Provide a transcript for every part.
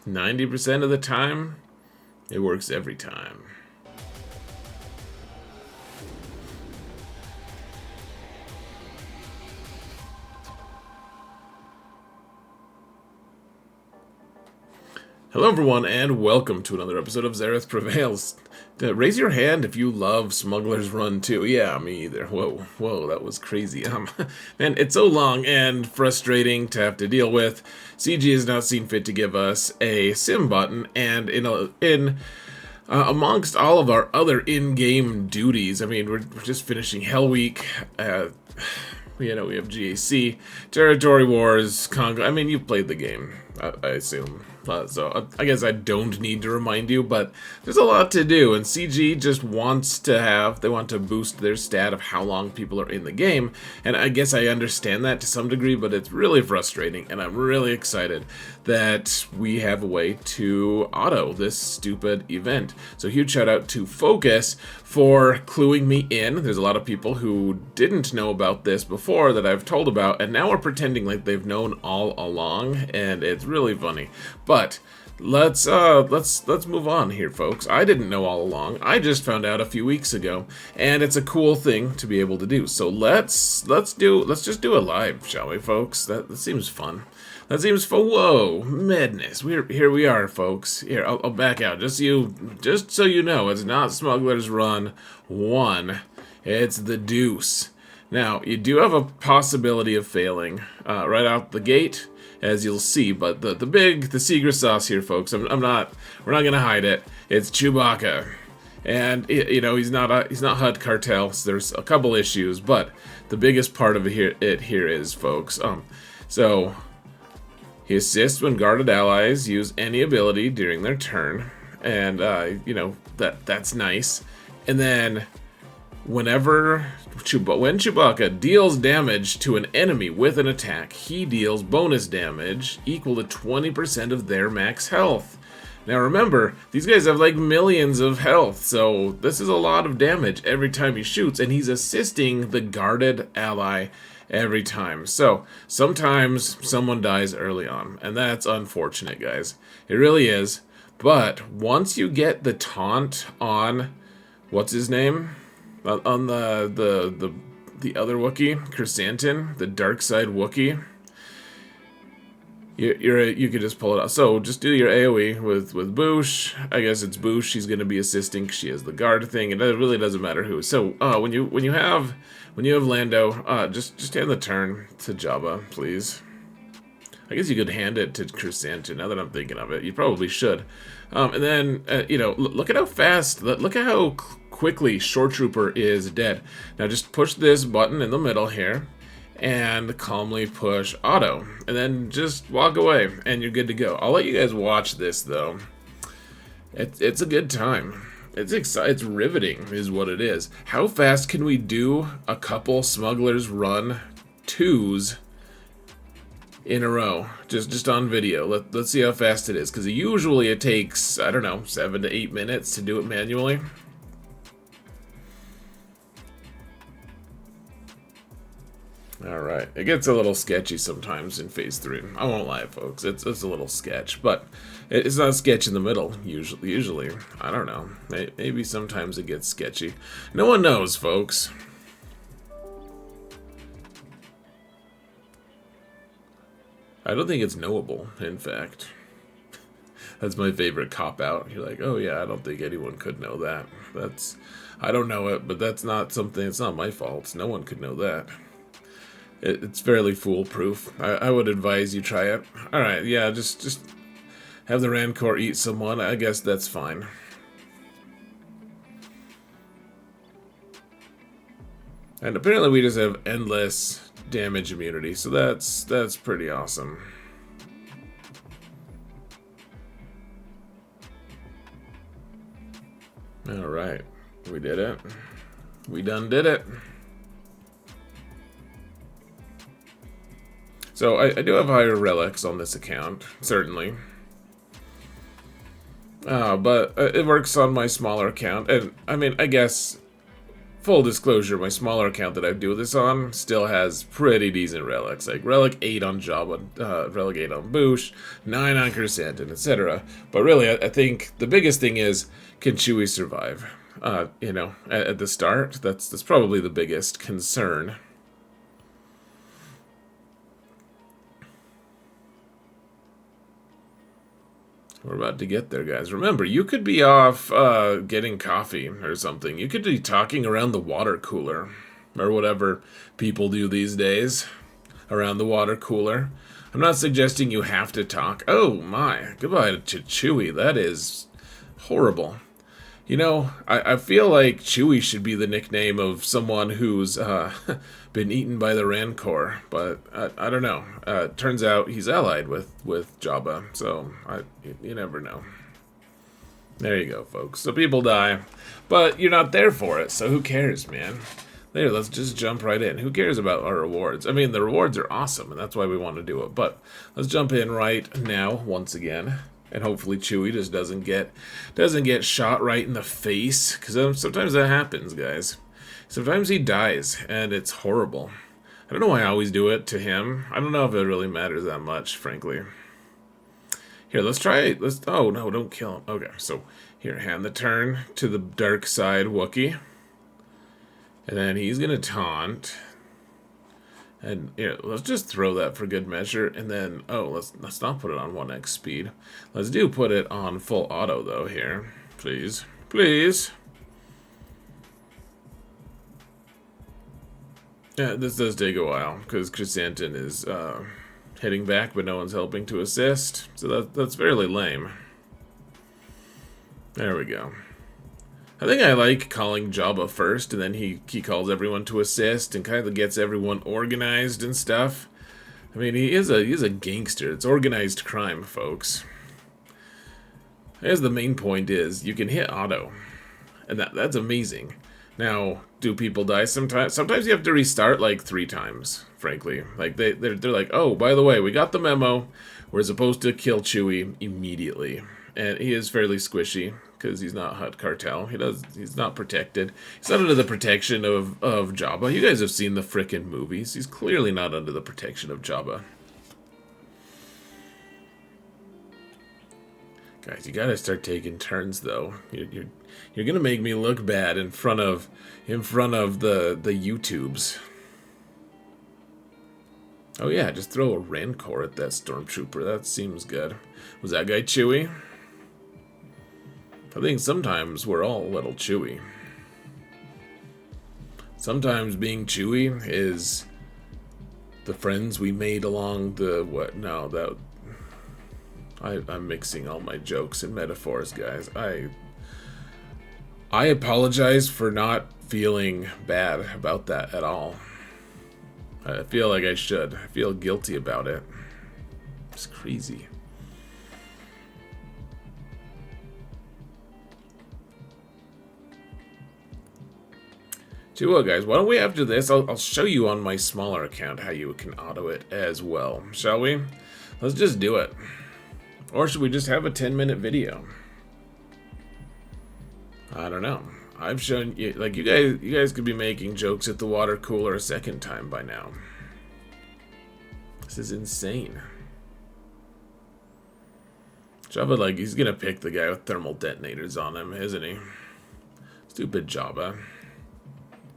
90% of the time, it works every time. Hello everyone, and welcome to another episode of Zareth Prevails. Raise your hand if you love Smuggler's Run too. Yeah, me either. Whoa, that was crazy. Man, it's so long and frustrating to have to deal with. CG has not seen fit to give us a sim button, and amongst all of our other in-game duties, I mean, we're just finishing Hell Week. We have GAC, Territory Wars, Congo. I mean, you've played the game, I assume. So I guess I don't need to remind you, but there's a lot to do, and CG just wants to they want to boost their stat of how long people are in the game, and I guess I understand that to some degree, but it's really frustrating, and I'm really excited that we have a way to auto this stupid event. So huge shout out to Focus for cluing me in. There's a lot of people who didn't know about this before that I've told about, and now are pretending like they've known all along, and it's really funny. But let's move on here, folks. I didn't know all along. I just found out a few weeks ago, and it's a cool thing to be able to do. So let's just do it live, shall we, folks? That seems fun. That seems fun. Whoa, madness! Here we are, folks. Here, I'll back out. Just so you know, it's not Smuggler's Run 1. It's the Deuce. Now, you do have a possibility of failing right out the gate, as you'll see, but the secret sauce here, folks, we're not gonna hide it. It's Chewbacca, and he's not HUD Cartel. So there's a couple issues, but the biggest part of it here is, folks. So he assists when guarded allies use any ability during their turn, and that's nice. And then when Chewbacca deals damage to an enemy with an attack, he deals bonus damage equal to 20% of their max health. Now remember, these guys have like millions of health, so this is a lot of damage every time he shoots, and he's assisting the guarded ally every time. So sometimes someone dies early on, and that's unfortunate, guys. It really is. But once you get the taunt on, what's his name? On the other Wookiee, Chrysanthemum, the dark side Wookiee, you could just pull it out. So just do your AoE with Boosh. I guess it's Boosh. She's gonna be assisting. She has the guard thing. It really doesn't matter who. So when you have Lando, just hand the turn to Jabba, please. I guess you could hand it to Chrysanthemum. Now that I'm thinking of it, you probably should. And then look at how fast. Look at how quickly Shore Trooper is dead. Now just push this button in the middle here and calmly push auto, and then just walk away and you're good to go. I'll let you guys watch this though. It's a good time. It's riveting is what it is. How fast can we do a couple Smuggler's Run 2s in a row, just on video? Let's see how fast it is, because usually it takes, I don't know, 7 to 8 minutes to do it manually. Alright, it gets a little sketchy sometimes in Phase 3. I won't lie, folks. It's a little sketch, but it's not sketch in the middle, usually. I don't know. Maybe sometimes it gets sketchy. No one knows, folks. I don't think it's knowable, in fact. That's my favorite cop-out. You're like, oh yeah, I don't think anyone could know that. I don't know it, but that's not something, it's not my fault. No one could know that. It's fairly foolproof. I would advise you try it. Alright, yeah, just have the Rancor eat someone. I guess that's fine. And apparently we just have endless damage immunity, so that's pretty awesome. Alright, we did it. We done did it. So I do have higher relics on this account, certainly. But it works on my smaller account, and I mean, I guess full disclosure, my smaller account that I do this on still has pretty decent relics, like Relic 8 on Jabba, Relic 8 on Boosh, 9 on Chrysanthemum, etc. But really, I think the biggest thing is, can Chewie survive? You know, at the start, that's probably the biggest concern. We're about to get there, guys. Remember, you could be off getting coffee or something. You could be talking around the water cooler or whatever people do these days around the water cooler. I'm not suggesting you have to talk. Oh my, goodbye to Chewie. That is horrible. You know, I feel like Chewie should be the nickname of someone who's been eaten by the Rancor, but I don't know. Turns out he's allied with Jabba, so you never know. There you go, folks. So people die, but you're not there for it, so who cares, man? There, let's just jump right in. Who cares about our rewards? I mean, the rewards are awesome, and that's why we want to do it, but let's jump in right now, once again. And hopefully Chewie just doesn't get shot right in the face, because sometimes that happens, guys. Sometimes he dies, and it's horrible. I don't know why I always do it to him. I don't know if it really matters that much, frankly. Here, let's try it. Oh, no, don't kill him. Okay, so here, hand the turn to the dark side Wookiee. And then he's going to taunt. And yeah, let's just throw that for good measure, and then let's not put it on 1x speed. Let's put it on full auto though here, please, please. Yeah, this does take a while because Chrysanthemum is hitting back, but no one's helping to assist, so that's fairly lame. There we go. I think I like calling Jabba first, and then he calls everyone to assist, and kind of gets everyone organized and stuff. I mean, he is a gangster. It's organized crime, folks. I guess the main point is, you can hit auto, and that's amazing. Now, do people die sometimes? Sometimes you have to restart like 3 times, frankly. Like, they're like, oh, by the way, we got the memo. We're supposed to kill Chewie immediately. And he is fairly squishy, because he's not Hutt Cartel. He's not protected. He's not under the protection of Jabba. You guys have seen the frickin' movies. He's clearly not under the protection of Jabba. Guys, you gotta start taking turns, though. You're gonna make me look bad in front of the YouTubes. Oh yeah, just throw a Rancor at that Stormtrooper. That seems good. Was that guy Chewie? I think sometimes we're all a little Chewie. Sometimes being Chewie is the friends we made along the what? No, that I'm mixing all my jokes and metaphors, guys. I apologize for not feeling bad about that at all. I feel like I should. I feel guilty about it. It's crazy. So, guys, why don't we, after this, I'll show you on my smaller account how you can auto it as well, shall we? Let's just do it. Or should we just have a 10-minute video? I don't know. I've shown you, like, you guys could be making jokes at the water cooler a second time by now. This is insane. Jabba, like, he's gonna pick the guy with thermal detonators on him, isn't he? Stupid Jabba.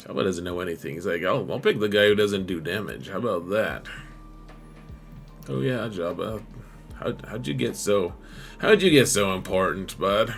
Jabba doesn't know anything. He's like, I'll pick the guy who doesn't do damage. How about that? Oh yeah, Jabba. How'd you get so important, bud?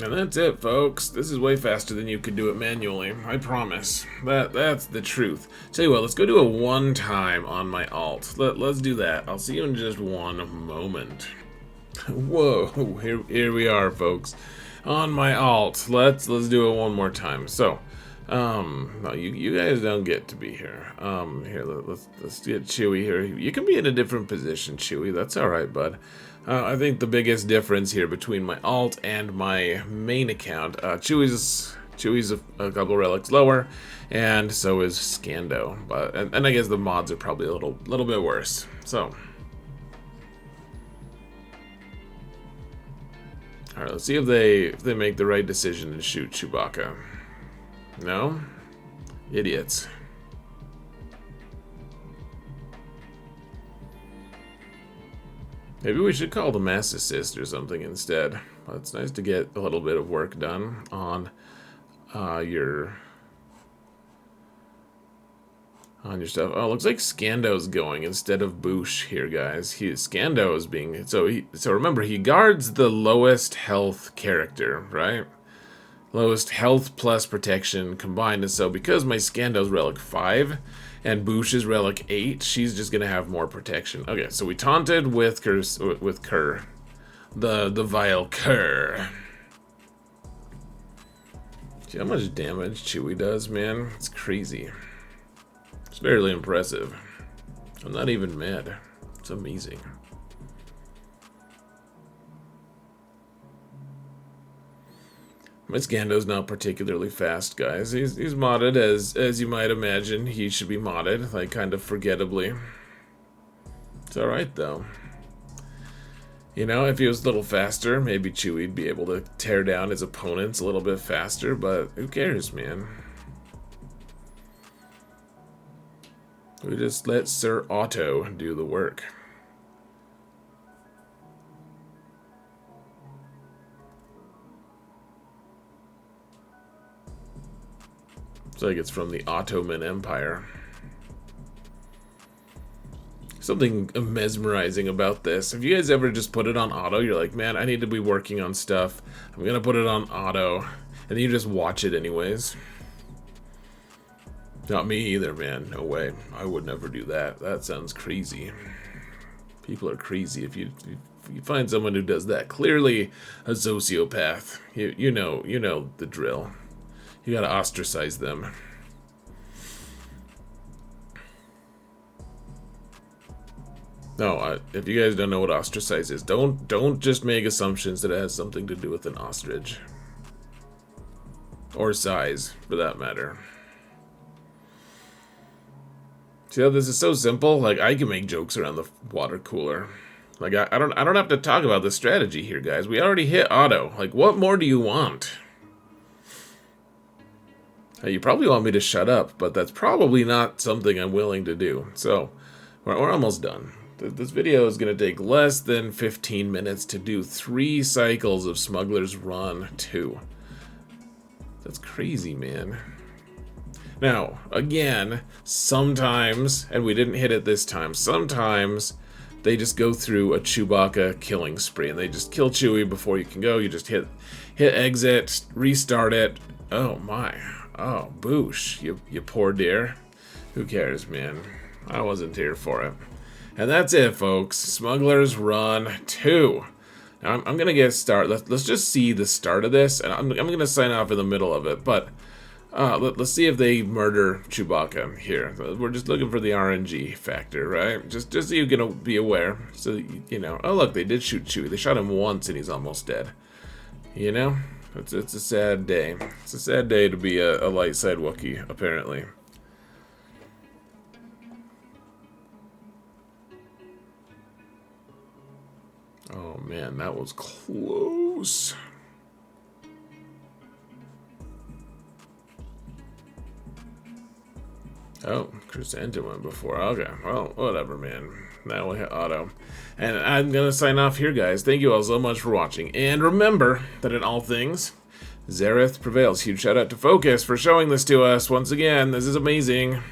And that's it, folks. This is way faster than you could do it manually. I promise. That's the truth. Tell you what, let's go do a 1 time on my alt. Let's do that. I'll see you in just one moment. Whoa, here we are, folks. On my alt. Let's do it one more time. So, no, you guys don't get to be here. Here, let's get Chewie here. You can be in a different position, Chewie. That's all right, bud. I think the biggest difference here between my alt and my main account, Chewie's a couple relics lower, and so is Scando. But and I guess the mods are probably a little bit worse. So. Alright, let's see if they make the right decision and shoot Chewbacca. No? Idiots. Maybe we should call the Mass Assist or something instead. Well, it's nice to get a little bit of work done on your stuff. Oh, it looks like Scando's going instead of Boosh here, guys. Scando is being so remember, he guards the lowest health character, right? Lowest health plus protection combined, and so because my Scando's relic 5 and Boosh is relic 8, she's just gonna have more protection. Okay, so we taunted with Kerr. The vile Kerr. See how much damage Chewie does, man? It's crazy. It's fairly impressive. I'm not even mad. It's amazing. My Scando's not particularly fast, guys. He's modded, as you might imagine. He should be modded, like, kind of forgettably. It's alright, though. You know, if he was a little faster, maybe Chewie'd be able to tear down his opponents a little bit faster, but who cares, man? We just let Sir Otto do the work. It's like it's from the Ottoman Empire. Something mesmerizing about this. Have you guys ever just put it on auto? You're like, man, I need to be working on stuff. I'm gonna put it on auto. And then you just watch it anyways. Not me either, man. No way. I would never do that. That sounds crazy. People are crazy if you find someone who does that. Clearly a sociopath. You know the drill. You gotta ostracize them. No, if you guys don't know what ostracize is, don't just make assumptions that it has something to do with an ostrich. Or size, for that matter. See how this is so simple? Like, I can make jokes around the water cooler. Like, I don't have to talk about the strategy here, guys. We already hit auto. Like, what more do you want? You probably want me to shut up, but that's probably not something I'm willing to do. So, we're almost done. This video is going to take less than 15 minutes to do 3 cycles of Smuggler's Run 2. That's crazy, man. Now, again, sometimes, and we didn't hit it this time, sometimes they just go through a Chewbacca killing spree, and they just kill Chewie before you can go. You just hit exit, restart it. Oh my. Oh, Boosh, you poor dear. Who cares, man? I wasn't here for it. And that's it, folks. Smuggler's Run 2. Now, I'm gonna get started. Let's just see the start of this, and I'm gonna sign off in the middle of it. But let's see if they murder Chewbacca here. We're just looking for the RNG factor, right? Just so you're gonna be aware. So you know. Oh look, they did shoot Chewie. They shot him once, and he's almost dead. You know, it's a sad day. It's a sad day to be a light side Wookiee, apparently. Oh man, that was close. Oh, Crescenta went before. Okay, well, whatever, man. Now we hit auto. And I'm going to sign off here, guys. Thank you all so much for watching. And remember that in all things, Zareth prevails. Huge shout out to Focus for showing this to us. Once again, this is amazing.